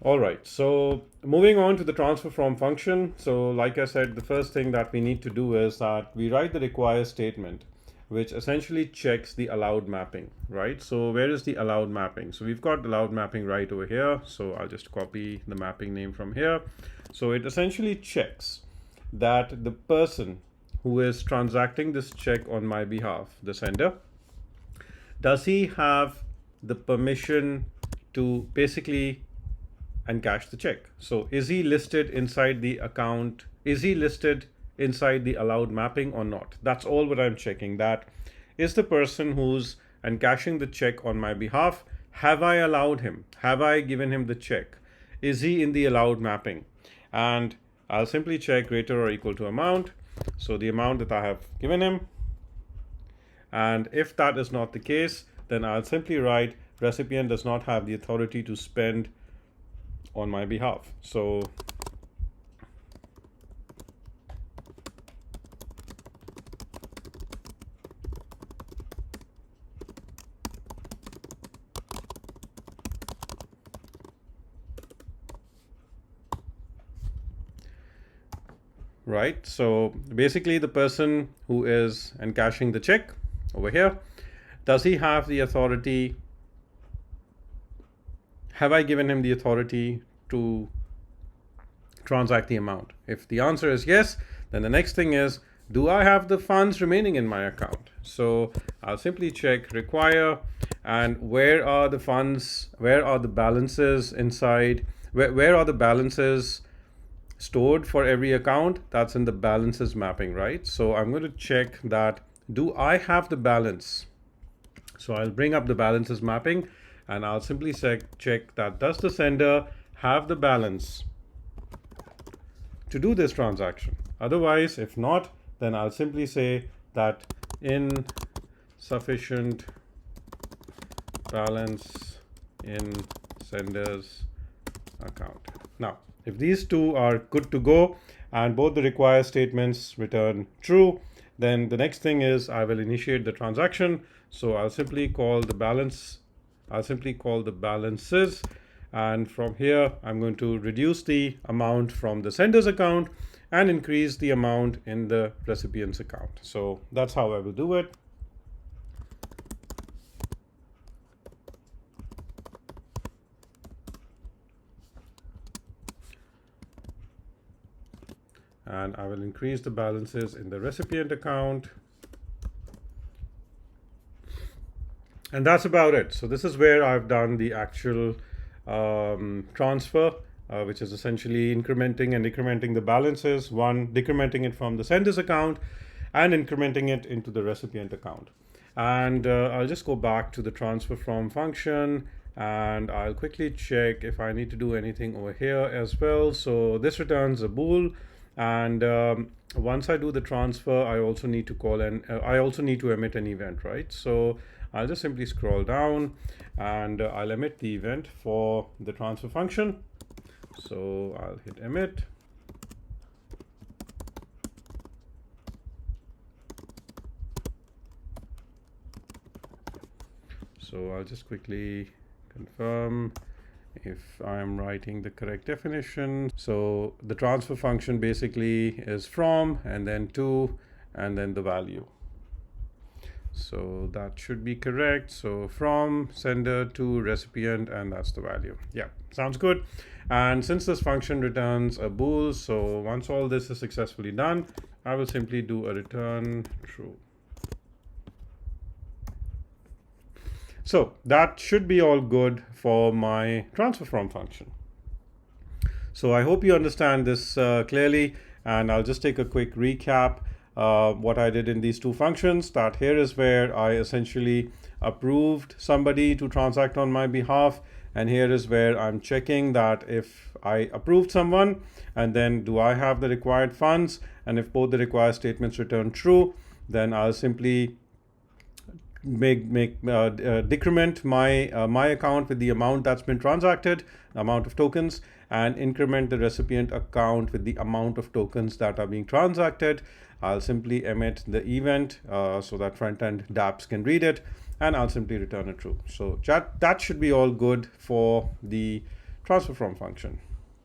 All right, so moving on to the transfer from function. So like I said, the first thing that we need to do is that we write the require statement, which essentially checks the allowed mapping, right? So where is the allowed mapping? So we've got allowed mapping right over here. So I'll just copy the mapping name from here. So it essentially checks that the person who is transacting this check on my behalf, the sender, does he have the permission to basically and cash the check? So is he listed inside the account? Is he listed inside the allowed mapping or not? That's all what I'm checking. That is the person who's and cashing the check on my behalf. Have I allowed him? Have I given him the check? Is he in the allowed mapping? And I'll simply check greater or equal to amount. So the amount that I have given him. And if that is not the case, then I'll simply write recipient does not have the authority to spend on my behalf. So right, so basically the person who is encashing the check over here, does he have the authority? Have I given him the authority to transact the amount? If the answer is yes, then the next thing is, do I have the funds remaining in my account? So I'll simply check require, and where are the funds, where are the balances inside, where are the balances stored for every account? That's in the balances mapping, right? So I'm going to check that, do I have the balance? So I'll bring up the balances mapping and I'll simply check that, does the sender have the balance to do this transaction? Otherwise, if not, then I'll simply say that insufficient balance in sender's account. Now, if these two are good to go and both the require statements return true, then the next thing is I will initiate the transaction. So I'll simply call the balance, I'll simply call the balances, and from here I'm going to reduce the amount from the sender's account and increase the amount in the recipient's account. So that's how I will do it. And I will increase the balances in the recipient account. And that's about it. So this is where I've done the actual transfer, which is essentially incrementing and decrementing the balances, one decrementing it from the sender's account and incrementing it into the recipient account. And I'll just go back to the transfer from function and I'll quickly check if I need to do anything over here as well. So this returns a bool, and once I do the transfer, I also need to call and I also need to emit an event, right? So I'll just simply scroll down and I'll emit the event for the transfer function. So I'll hit emit. So I'll just quickly confirm if I'm writing the correct definition. So the transfer function basically is from and then to and then the value. So that should be correct. So from sender to recipient, and that's the value. Yeah, sounds good. And since this function returns a bool, so once all this is successfully done, I will simply do a return true. So that should be all good for my transfer from function. So I hope you understand this clearly, and I'll just take a quick recap what I did in these two functions. That here is where I essentially approved somebody to transact on my behalf, and here is where I'm checking that if I approved someone, and then do I have the required funds, and if both the required statements return true, then I'll simply decrement my account with the amount that's been transacted, amount of tokens, and increment the recipient account with the amount of tokens that are being transacted. I'll simply emit the event so that front-end dApps can read it, and I'll simply return it true. So that should be all good for the transfer from function.